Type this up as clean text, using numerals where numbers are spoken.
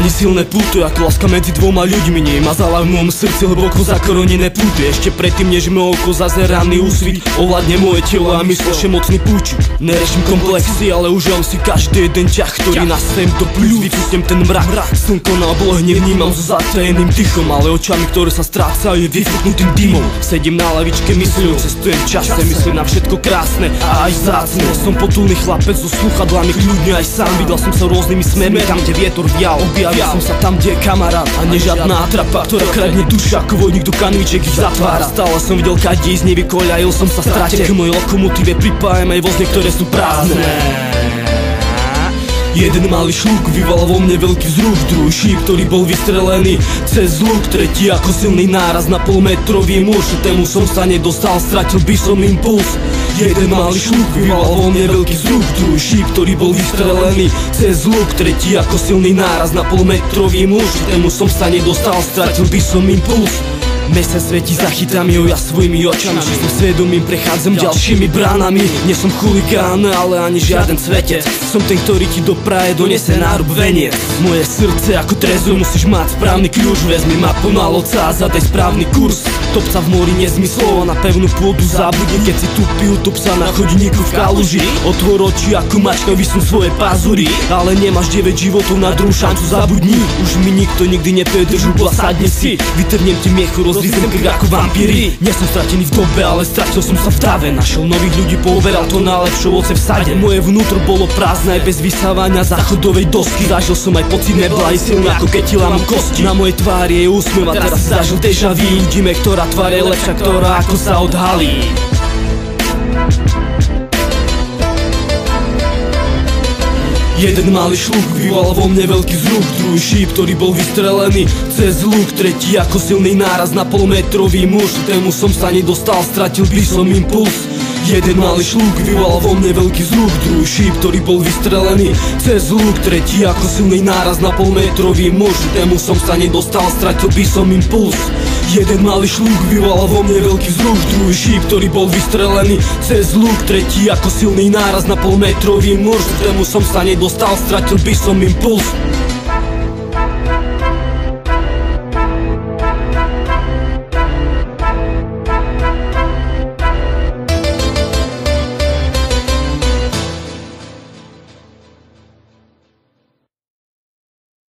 Ani silné puto, ako láska medzi dvoma ľuďmi nemazala v mojom srdci hlboko zakorenené puty. Ešte predtým, než mi oko zazeraný úsvit ovládne moje telo a myslíš mocný púčik. Neriešim komplexy, ale užívam si každý jeden ťah, ktorý na sem to pľúť. Vypustím ten mrak, slnko na oblohe nevnímam so zatajeným dychom, ale očami, ktoré sa strácajú vyfúknutým dymom. Sedím na lavičke, myslím, cestujem v čase, myslím na všetko krásne a aj vzácne. Som potulný chlapec so sluchadlami, kľudne aj sám. Vydal som sa rôznymi smermi, tam kde vietor vial. Objavil som sa tam, kde je kamarát a nie žiadna atrapa, ktorá kradne duša ako vojník do kanviček ich zatvára. Stále som videl kadí, nevykoľajil som sa strate. K mojej lokomotíve pripájam aj vozne, ktoré sú prázdne. Jeden malý šluk vyvolal vo mne veľký vzruch, druhý šíp, ktorý bol vystrelený cez luk, tretí ako silný náraz na polmetrový muž. Tému som sa nedostal, stratil by som impuls. Jeden malý šluk vyvolal vo mne veľký vzruch, druhý šíp, ktorý bol vystrelený cez luk, tretí ako silný náraz na polmetrový muž. Tému som sa nedostal, stratil by som impuls. Mesiac svieti, zachytám ju ja svojimi očami, čistým svedomím prechádzam ďalšími bránami. Nie som chuligán, ale ani žiaden svetec. Som ten, ktorý ti do praje donese nárub veniec. Moje srdce ako trezor, musíš mať správny kľúč. Vezmi mapu na loca a zadaj správny kurz. Top sa v mori nezmyslov a na pevnú pôdu zabudni. Keď si tupí, utup sa na chodníku v kaluži. Otvor oči ako mačka, vysnú svoje pazury. Ale nemáš 9 životov, na druhú šancu zabudni. Už mi nikto nikdy nepovie držu, sadni si. Vytrnem ti miechu, rozlízem krk ako vampíry. Nie som stratený v dobe, ale stratil som sa v tave. Našiel nových ľudí, pooberal to najlepšie ovoce v sade. Moje vnútro bolo prázdne aj bez vysávania záchodovej dosky. Zažil som aj pocit nebla, aj silný ako keď ti lámam kosti. Na mojej tvári je úsmev a teraz zažil déjà vu. Vidíme, ktorá tvár je lepšia, ktorá ako sa odhalí. Jeden malý šluk vyvolal vo mne veľký vzruch, druhý šíp, ktorý bol vystrelený cez luk, tretí ako silný náraz na polmetrový muž. Tému som sa nedostal, stratil by som impuls. Jeden malý šluk vyvolal vo mne veľký vzruch, druhý šíp, ktorý bol vystrelený cez luk, tretí ako silný náraz na polmetrový muž. Tému som sa nedostal, stratil by som impuls. Jeden malý šluk vyvolal vo mne veľký vzruch, druhý šíp, ktorý bol vystrelený cez luk, tretí ako silný náraz na polmetrový muž. Tému som sa nedostal, stratil by som impuls.